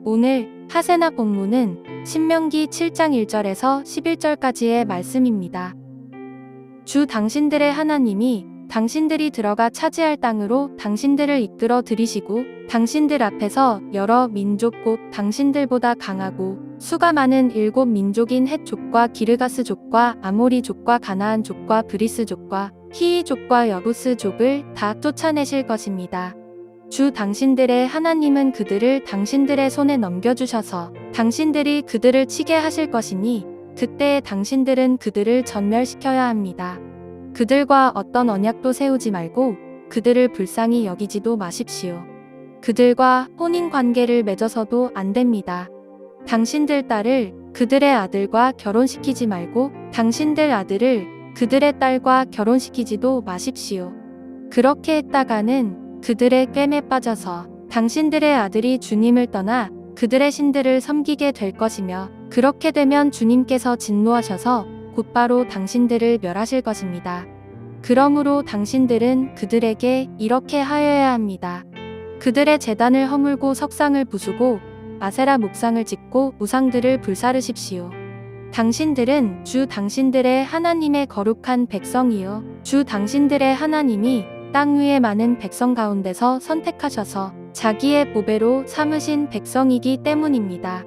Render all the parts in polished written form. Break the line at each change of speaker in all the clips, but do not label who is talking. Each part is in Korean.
오늘 하세나 본문은 신명기 7장 1절에서 11절까지의 말씀입니다. 주 당신들의 하나님이 당신들이 들어가 차지할 땅으로 당신들을 이끌어 들이시고 당신들 앞에서 여러 민족 곧 당신들보다 강하고 수가 많은 7민족인 헷족과 기르가스족과 아모리족과 가나안족과 브리스족과 히이족과 여부스족을 다 쫓아내실 것입니다. 주 당신들의 하나님은 그들을 당신들의 손에 넘겨주셔서 당신들이 그들을 치게 하실 것이니 그때에 당신들은 그들을 전멸시켜야 합니다. 그들과 어떤 언약도 세우지 말고 그들을 불쌍히 여기지도 마십시오. 그들과 혼인 관계를 맺어서도 안 됩니다. 당신들 딸을 그들의 아들과 결혼시키지 말고 당신들 아들을 그들의 딸과 결혼시키지도 마십시오. 그렇게 했다가는 그들의 꿰매 빠져서 당신들의 아들이 주님을 떠나 그들의 신들을 섬기게 될 것이며 그렇게 되면 주님께서 진노하셔서 곧바로 당신들을 멸하실 것입니다. 그러므로 당신들은 그들에게 이렇게 하여야 합니다. 그들의 제단을 허물고 석상을 부수고 아세라 목상을 짓고 우상들을 불사르십시오. 당신들은 주 당신들의 하나님의 거룩한 백성이요 주 당신들의 하나님이 땅 위의 많은 백성 가운데서 선택하셔서 자기의 보배로 삼으신 백성이기 때문입니다.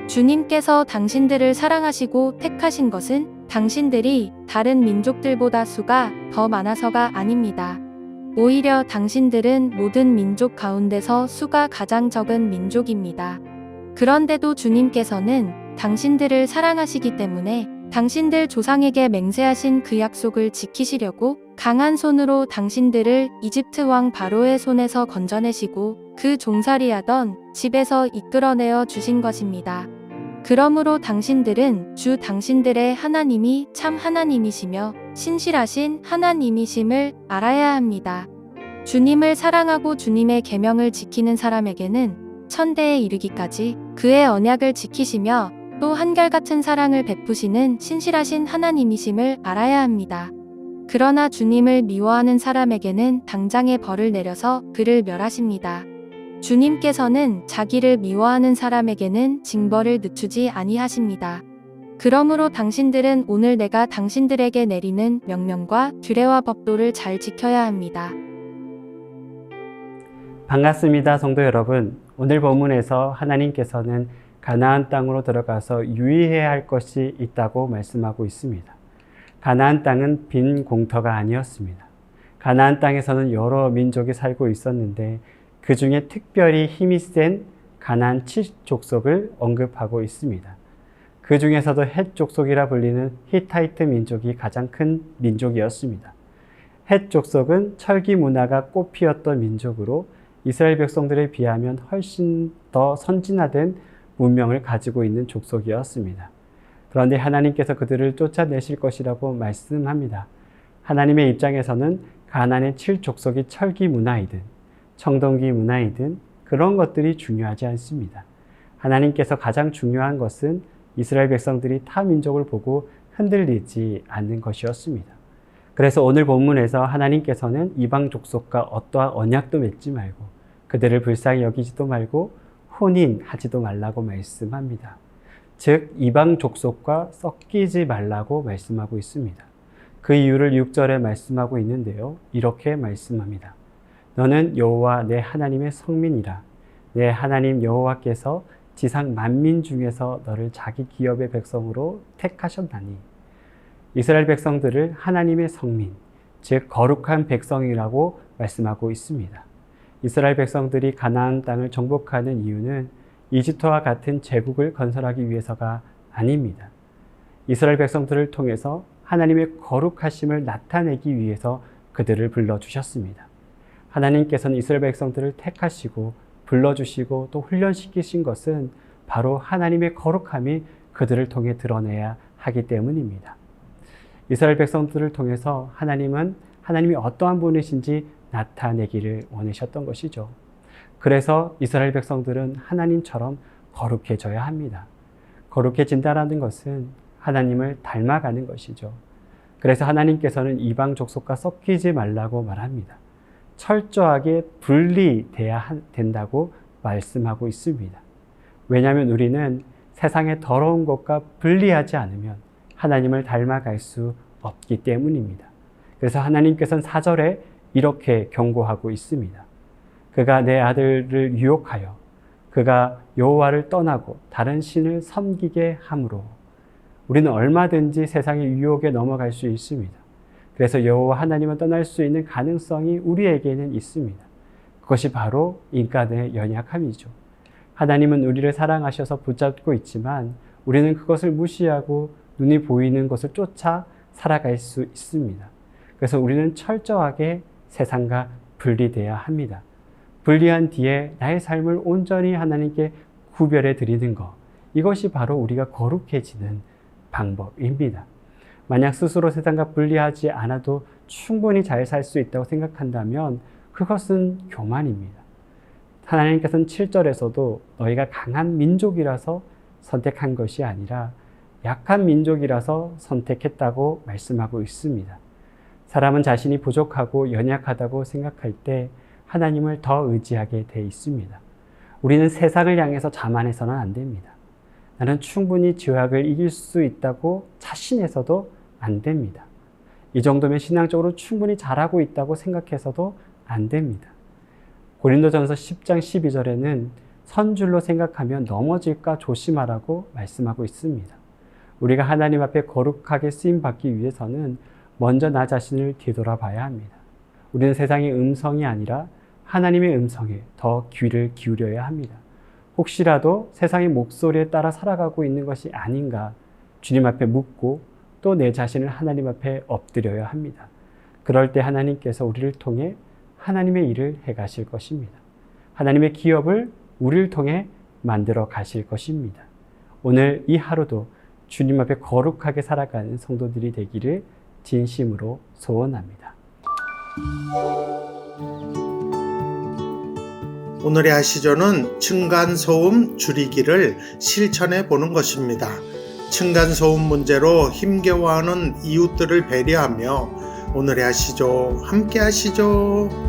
주님께서 당신들을 사랑하시고 택하신 것은 당신들이 다른 민족들보다 수가 더 많아서가 아닙니다. 오히려 당신들은 모든 민족 가운데서 수가 가장 적은 민족입니다. 그런데도 주님께서는 당신들을 사랑하시기 때문에 당신들 조상에게 맹세하신 그 약속을 지키시려고 강한 손으로 당신들을 이집트 왕 바로의 손에서 건져내시고 그 종살이하던 집에서 이끌어내어 주신 것입니다. 그러므로 당신들은 주 당신들의 하나님이 참 하나님이시며 신실하신 하나님이심을 알아야 합니다. 주님을 사랑하고 주님의 계명을 지키는 사람에게는 천대에 이르기까지 그의 언약을 지키시며 또 한결같은 사랑을 베푸시는 신실하신 하나님이심을 알아야 합니다. 그러나 주님을 미워하는 사람에게는 당장의 벌을 내려서 그를 멸하십니다. 주님께서는 자기를 미워하는 사람에게는 징벌을 늦추지 아니하십니다. 그러므로 당신들은 오늘 내가 당신들에게 내리는 명령과 규례와 법도를 잘 지켜야 합니다.
반갑습니다, 성도 여러분. 오늘 본문에서 하나님께서는 가나안 땅으로 들어가서 유의해야 할 것이 있다고 말씀하고 있습니다. 가나안 땅은 빈 공터가 아니었습니다. 가나안 땅에서는 여러 민족이 살고 있었는데 그 중에 특별히 힘이 센 가나안 7족속을 언급하고 있습니다. 그 중에서도 헷 족속이라 불리는 히타이트 민족이 가장 큰 민족이었습니다. 헷 족속은 철기 문화가 꽃피었던 민족으로 이스라엘 백성들에 비하면 훨씬 더 선진화된 문명을 가지고 있는 족속이었습니다. 그런데 하나님께서 그들을 쫓아내실 것이라고 말씀합니다. 하나님의 입장에서는 가나안의 7족속이 철기 문화이든 청동기 문화이든 그런 것들이 중요하지 않습니다. 하나님께서 가장 중요한 것은 이스라엘 백성들이 타 민족을 보고 흔들리지 않는 것이었습니다. 그래서 오늘 본문에서 하나님께서는 이방 족속과 어떠한 언약도 맺지 말고 그들을 불쌍히 여기지도 말고 혼인하지도 말라고 말씀합니다. 즉 이방 족속과 섞이지 말라고 말씀하고 있습니다. 그 이유를 6절에 말씀하고 있는데요. 이렇게 말씀합니다. 너는 여호와 내 하나님의 성민이라. 내 하나님 여호와께서 지상 만민 중에서 너를 자기 기업의 백성으로 택하셨나니. 이스라엘 백성들을 하나님의 성민, 즉 거룩한 백성이라고 말씀하고 있습니다. 이스라엘 백성들이 가나안 땅을 정복하는 이유는 이집트와 같은 제국을 건설하기 위해서가 아닙니다. 이스라엘 백성들을 통해서 하나님의 거룩하심을 나타내기 위해서 그들을 불러주셨습니다. 하나님께서는 이스라엘 백성들을 택하시고 불러주시고 또 훈련시키신 것은 바로 하나님의 거룩함이 그들을 통해 드러내야 하기 때문입니다. 이스라엘 백성들을 통해서 하나님이 어떠한 분이신지 나타내기를 원하셨던 것이죠. 그래서 이스라엘 백성들은 하나님처럼 거룩해져야 합니다. 거룩해진다는 것은 하나님을 닮아가는 것이죠. 그래서 하나님께서는 이방 족속과 섞이지 말라고 말합니다. 철저하게 분리돼야 된다고 말씀하고 있습니다. 왜냐하면 우리는 세상의 더러운 것과 분리하지 않으면 하나님을 닮아갈 수 없기 때문입니다. 그래서 하나님께서는 4절에 이렇게 경고하고 있습니다. 그가 내 아들을 유혹하여 그가 여호와를 떠나고 다른 신을 섬기게 함으로. 우리는 얼마든지 세상의 유혹에 넘어갈 수 있습니다. 그래서 여호와 하나님을 떠날 수 있는 가능성이 우리에게는 있습니다. 그것이 바로 인간의 연약함이죠. 하나님은 우리를 사랑하셔서 붙잡고 있지만 우리는 그것을 무시하고 눈이 보이는 것을 쫓아 살아갈 수 있습니다. 그래서 우리는 철저하게 세상과 분리되어야 합니다. 분리한 뒤에 나의 삶을 온전히 하나님께 구별해 드리는 것, 이것이 바로 우리가 거룩해지는 방법입니다. 만약 스스로 세상과 분리하지 않아도 충분히 잘 살 수 있다고 생각한다면 그것은 교만입니다. 하나님께서는 7절에서도 너희가 강한 민족이라서 선택한 것이 아니라 약한 민족이라서 선택했다고 말씀하고 있습니다. 사람은 자신이 부족하고 연약하다고 생각할 때 하나님을 더 의지하게 돼 있습니다. 우리는 세상을 향해서 자만해서는 안 됩니다. 나는 충분히 죄악을 이길 수 있다고 자신해서도 안 됩니다. 이 정도면 신앙적으로 충분히 잘하고 있다고 생각해서도 안 됩니다. 고린도전서 10장 12절에는 선줄로 생각하면 넘어질까 조심하라고 말씀하고 있습니다. 우리가 하나님 앞에 거룩하게 쓰임받기 위해서는 먼저 나 자신을 뒤돌아봐야 합니다. 우리는 세상의 음성이 아니라 하나님의 음성에 더 귀를 기울여야 합니다. 혹시라도 세상의 목소리에 따라 살아가고 있는 것이 아닌가 주님 앞에 묻고 또 내 자신을 하나님 앞에 엎드려야 합니다. 그럴 때 하나님께서 우리를 통해 하나님의 일을 해가실 것입니다. 하나님의 기업을 우리를 통해 만들어 가실 것입니다. 오늘 이 하루도 주님 앞에 거룩하게 살아가는 성도들이 되기를 진심으로 소원합니다.
오늘의 하시조는 층간소음 줄이기를 실천해 보는 것입니다. 층간소음 문제로 힘겨워하는 이웃들을 배려하며 오늘의 하시조 함께 하시죠.